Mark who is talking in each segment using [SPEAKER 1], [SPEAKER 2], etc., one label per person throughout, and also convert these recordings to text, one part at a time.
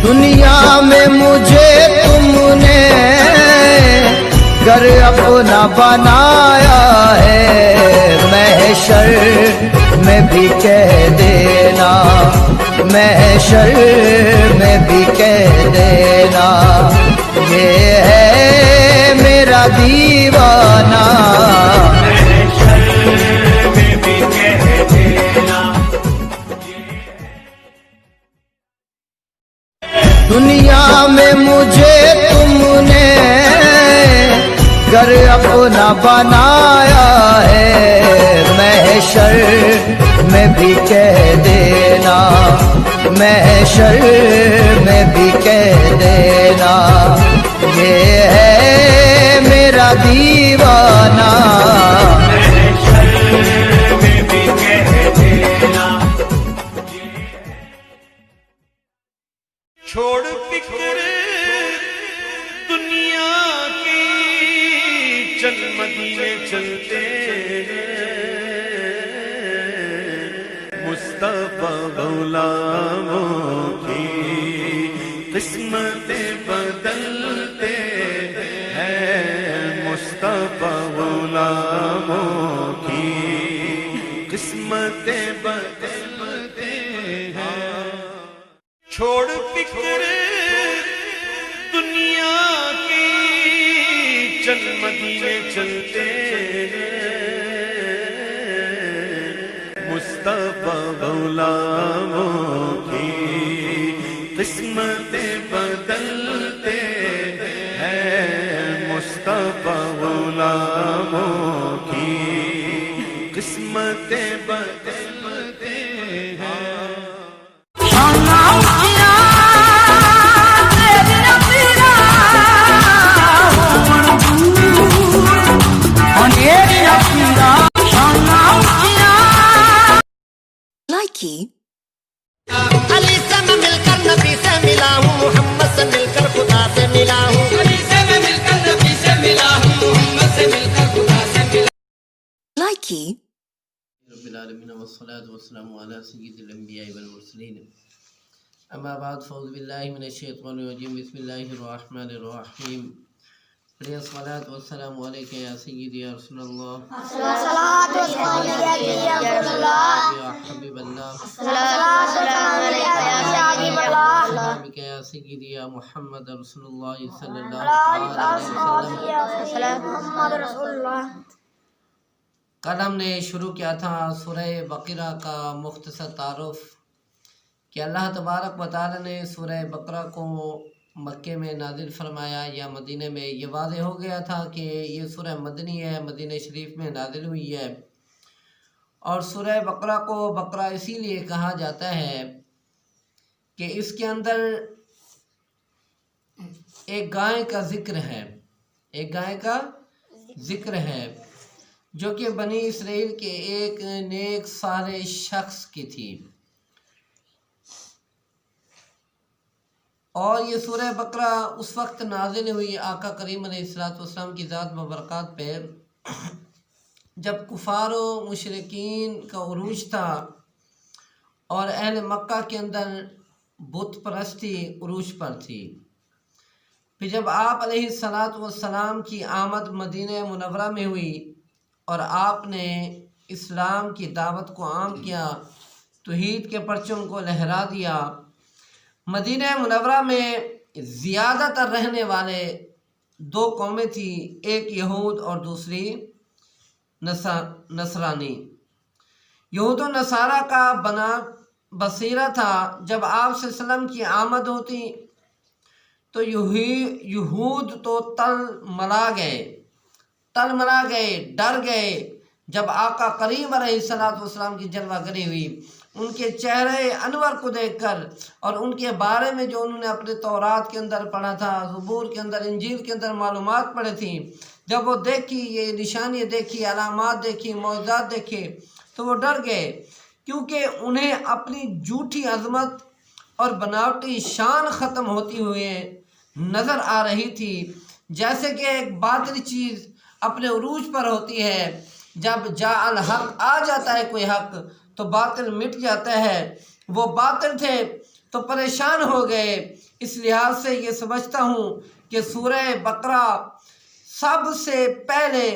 [SPEAKER 1] دنیا میں مجھے تم نے گھر اپنا بنایا ہے، محشر میں بھی کہہ دینا، محشر میں بھی کہہ دینا، یہ ہے میرا دیوانہ۔ دنیا میں مجھے تم نے گھر اپنا بنایا ہے، محشر میں بھی کہہ دینا، محشر میں بھی کہہ دینا، یہ ہے میرا دیوانہ۔
[SPEAKER 2] چھوڑ فکر دنیا کی، چل مدینے چلتے مصطفیٰ غلاموں کی قسمتیں بدلتے ہیں، مصطفیٰ غلاموں کی قسمتیں بدلتے ہیں۔ چھوڑ فکر دنیا کی، چل مدینے چلتے مصطفیٰ غلاموں کی قسمتیں بدلتے ہیں، مصطفیٰ غلاموں کی قسمتیں بدلتے ہیں۔
[SPEAKER 3] علی سے میں مل کر نبی سے ملا ہوں، محمد سے مل کر خدا سے ملا ہوں، علی سے میں مل کر نبی سے ملا ہوں، محمد سے مل کر خدا سے ملا ہوں۔
[SPEAKER 4] رب العالمین والصلاة والسلام علی سید الانبیاء والمرسلین، اما بعد فاعوذ باللہ من الشیطان الرجیم، بسم اللہ الرحمن الرحیم۔ الصلاة والسلام علیکہ یا سیدی یا رسول اللہ،
[SPEAKER 5] الصلاة والسلام علیکہ یا رسول اللہ،
[SPEAKER 4] یا حبیب اللہ،
[SPEAKER 5] الصلاة والسلام علیکہ یا حبیب اللہ،
[SPEAKER 4] یا سیدی یا محمد رسول اللہ صلی اللہ
[SPEAKER 5] علیہ وسلم، محمد رسول اللہ۔
[SPEAKER 4] کل ہم نے شروع کیا تھا سورہ بقرہ کا مختصر تعارف، کہ اللہ تبارک و تعالی نے سورہ بقرہ کو مکے میں نازل فرمایا یا مدینہ میں۔ یہ واضح ہو گیا تھا کہ یہ سورہ مدنی ہے، مدینہ شریف میں نازل ہوئی ہے، اور سورہ بقرہ کو بقرہ اسی لیے کہا جاتا ہے کہ اس کے اندر ایک گائے کا ذکر ہے، ایک گائے کا ذکر ہے جو کہ بنی اسرائیل کے ایک نیک صالح شخص کی تھی۔ اور یہ سورہ بقرہ اس وقت نازل ہوئی آقا کریم علیہ السلام کی ذات و برکات پہ جب کفار و مشرکین کا عروج تھا اور اہل مکہ کے اندر بت پرستی عروج پر تھی۔ پھر جب آپ علیہ السلام کی آمد مدینہ منورہ میں ہوئی اور آپ نے اسلام کی دعوت کو عام کیا، توحید کے پرچم کو لہرا دیا، مدینہ منورہ میں زیادہ تر رہنے والے دو قومیں تھیں، ایک یہود اور دوسری نصرانی۔ یہود و نصارہ کا بنا بصیرہ تھا، جب آپ صلی اللہ علیہ وسلم کی آمد ہوتی تو یہود تو تل ملا گئے، ڈر گئے۔ جب آقا کریم علیہ السلام کی جلوہ گری ہوئی، ان کے چہرے انور کو دیکھ کر اور ان کے بارے میں جو انہوں نے اپنے تورات کے اندر پڑھا تھا، زبور کے اندر، انجیل کے اندر معلومات پڑھی تھیں، جب وہ دیکھی، یہ نشانیاں دیکھی، علامات دیکھی، معجزات دیکھے، تو وہ ڈر گئے، کیونکہ انہیں اپنی جھوٹی عظمت اور بناوٹی شان ختم ہوتی ہوئے نظر آ رہی تھی۔ جیسے کہ ایک باطل چیز اپنے عروج پر ہوتی ہے، جب جاء الحق آ جاتا ہے کوئی حق تو باطل مٹ جاتا ہے۔ وہ باطل تھے تو پریشان ہو گئے۔ اس لحاظ سے یہ سمجھتا ہوں کہ سورہ بقرہ سب سے پہلے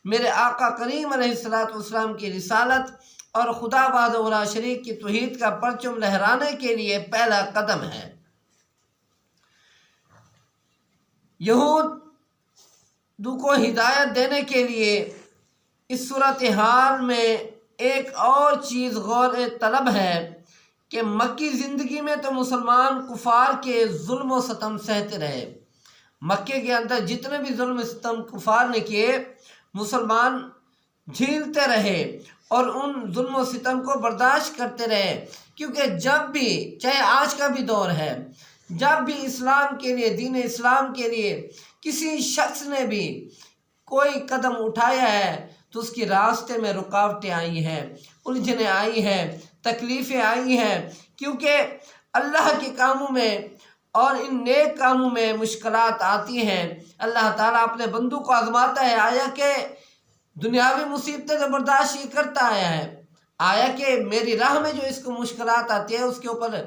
[SPEAKER 4] میرے آقا کریم علیہ السلام کی رسالت اور خدا وحدہ لا شریک کی توحید کا پرچم لہرانے کے لیے پہلا قدم ہے۔ یہود کو ہدایت دینے کے لیے اس صورتحال میں ایک اور چیز غور طلب ہے کہ مکی زندگی میں تو مسلمان کفار کے ظلم و ستم سہتے رہے۔ مکے کے اندر جتنے بھی ظلم و ستم کفار نے کیے مسلمان جھیلتے رہے اور ان ظلم و ستم کو برداشت کرتے رہے، کیونکہ جب بھی، چاہے آج کا بھی دور ہے، جب بھی اسلام کے لیے، دین اسلام کے لیے کسی شخص نے بھی کوئی قدم اٹھایا ہے تو اس کی راستے میں رکاوٹیں آئی ہیں، الجھنیں آئی ہیں، تکلیفیں آئی ہیں، کیونکہ اللہ کے کاموں میں اور ان نیک کاموں میں مشکلات آتی ہیں۔ اللہ تعالیٰ اپنے بندوں کو آزماتا ہے، آیا کہ دنیاوی مصیبتیں تو برداشت یہ کرتا آیا ہے، آیا کہ میری راہ میں جو اس کو مشکلات آتی ہے اس کے اوپر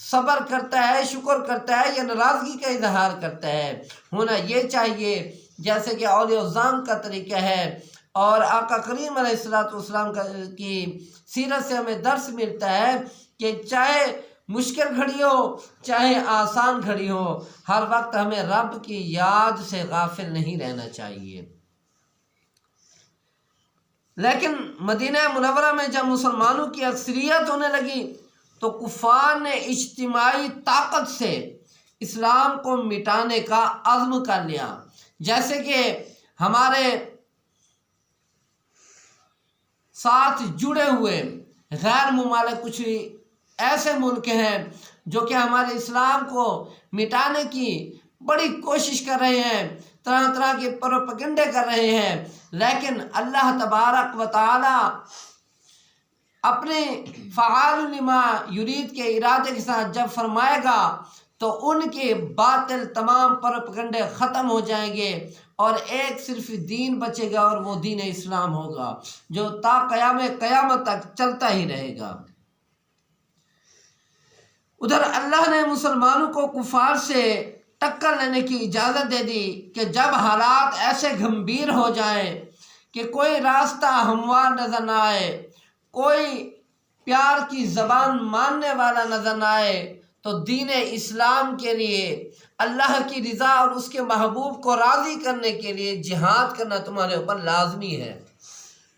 [SPEAKER 4] صبر کرتا ہے، شکر کرتا ہے یا ناراضگی کا اظہار کرتا ہے۔ ہونا یہ چاہیے جیسے کہ اولیاء الظام کا طریقہ ہے، اور آقا کریم علیہ السلام کی سیرت سے ہمیں درس ملتا ہے کہ چاہے مشکل گھڑی ہو چاہے آسان گھڑی ہو، ہر وقت ہمیں رب کی یاد سے غافل نہیں رہنا چاہیے۔ لیکن مدینہ منورہ میں جب مسلمانوں کی اکثریت ہونے لگی تو کفار نے اجتماعی طاقت سے اسلام کو مٹانے کا عزم کر لیا۔ جیسے کہ ہمارے ساتھ جڑے ہوئے غیر ممالک کچھ ایسے ملک ہیں جو کہ ہمارے اسلام کو مٹانے کی بڑی کوشش کر رہے ہیں، طرح طرح کے پروپیگنڈے کر رہے ہیں، لیکن اللہ تبارک و تعالی اپنے فعال لما یرید کے ارادے کے ساتھ جب فرمائے گا تو ان کے باطل تمام پروپیگنڈے ختم ہو جائیں گے اور ایک صرف دین بچے گا، اور وہ دین اسلام ہوگا جو تا قیامت تک چلتا ہی رہے گا۔ ادھر اللہ نے مسلمانوں کو کفار سے ٹکر لینے کی اجازت دے دی کہ جب حالات ایسے گھمبیر ہو جائیں کہ کوئی راستہ ہموار نظر نہ آئے، کوئی پیار کی زبان ماننے والا نظر نہ آئے، تو دین اسلام کے لیے اللہ کی رضا اور اس کے محبوب کو راضی کرنے کے لیے جہاد کرنا تمہارے اوپر لازمی ہے،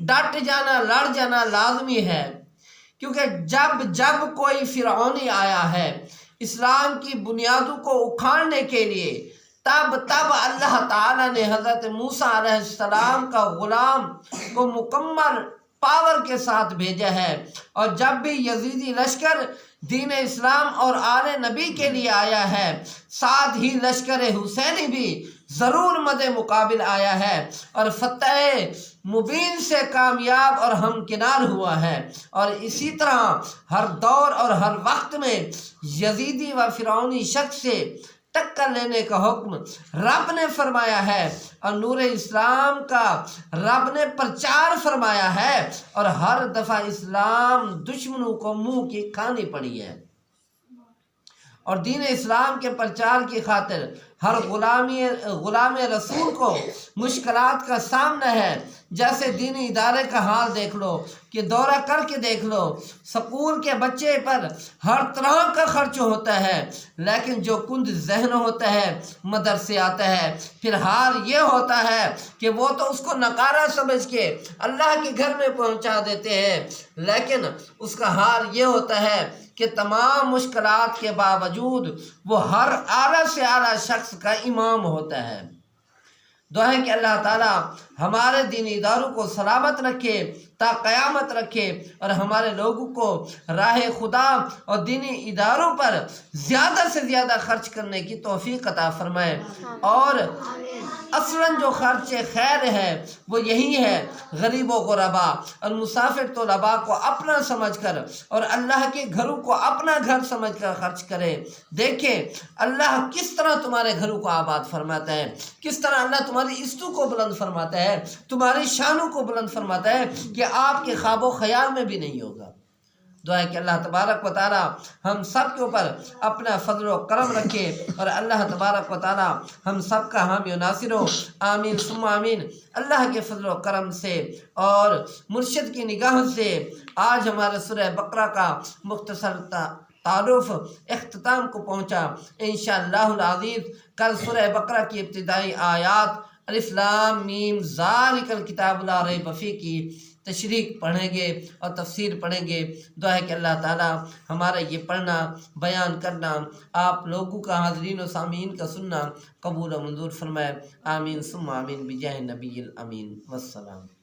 [SPEAKER 4] ڈٹ جانا، لڑ جانا لازمی ہے، کیونکہ جب کوئی فرعونی آیا ہے اسلام کی بنیادوں کو اکھاڑنے کے لیے، تب اللہ تعالیٰ نے حضرت موسیٰ علیہ السلام کا غلام کو مکمل پاور کے ساتھ بھیجا ہے، اور جب بھی یزیدی لشکر دین اسلام اور آل نبی کے لیے آیا ہے، ساتھ ہی لشکر حسینی بھی ضرور مد مقابل آیا ہے اور فتح مبین سے کامیاب اور ہمکنار ہوا ہے۔ اور اسی طرح ہر دور اور ہر وقت میں یزیدی و فرعونی شخص سے ٹکر لینے کا حکم رب نے فرمایا ہے، اور نور اسلام کا رب نے پرچار فرمایا ہے، اور ہر دفعہ اسلام دشمنوں کو منہ کی کھانی پڑی ہے۔ اور دین اسلام کے پرچار کی خاطر ہر غلام رسول کو مشکلات کا سامنا ہے۔ جیسے دینی ادارے کا حال دیکھ لو کہ دورہ کر کے دیکھ لو، سکول کے بچے پر ہر طرح کا خرچ ہوتا ہے، لیکن جو کند ذہن ہوتا ہے مدرسے آتا ہے، پھر حال یہ ہوتا ہے کہ وہ تو اس کو نکارہ سمجھ کے اللہ کے گھر میں پہنچا دیتے ہیں، لیکن اس کا حال یہ ہوتا ہے کہ تمام مشکلات کے باوجود وہ ہر اعلیٰ سے اعلیٰ شخص کا امام ہوتا ہے۔ دعا ہے کہ اللہ تعالیٰ ہمارے دینی اداروں کو سلامت رکھے، تا قیامت رکھے، اور ہمارے لوگوں کو راہ خدا اور دینی اداروں پر زیادہ سے زیادہ خرچ کرنے کی توفیق عطا فرمائے۔ اور اصلاً جو خرچ خیر ہے وہ یہی ہے، غریب و غربا اور مسافر طلباء کو اپنا سمجھ کر اور اللہ کے گھروں کو اپنا گھر سمجھ کر خرچ کرے۔ دیکھیں اللہ کس طرح تمہارے گھروں کو آباد فرماتا ہے، کس طرح اللہ تمہاری عزتوں کو بلند فرماتا ہے، تمہاری شانوں کو بلند فرماتا ہے کہ آپ کے خواب و خیال میں بھی نہیں ہوگا۔ دعا ہے کہ اللہ تبارک و تعالی ہم سب کے اوپر اپنا فضل و کرم رکھے اور اللہ تبارک و تعالی ہم سب کا حامی و ناصر ہو، آمین ثم آمین۔ اللہ کے فضل و کرم سے اور مرشد کی نگاہ سے آج ہمارے سورہ بقرہ کا مختصر تعارف اختتام کو پہنچا۔ انشاءاللہ العزیز کل سورہ بقرہ کی ابتدائی آیات الف لام میم ذالک الکتاب لا ریب فیہ کی تشریح پڑھیں گے اور تفسیر پڑھیں گے۔ دعا ہے کہ اللہ تعالی ہمارا یہ پڑھنا، بیان کرنا، آپ لوگوں کا، حاضرین و سامعین کا سننا قبول و منظور فرمائے، آمین ثم آمین بجاہ نبی الامین۔ والسلام۔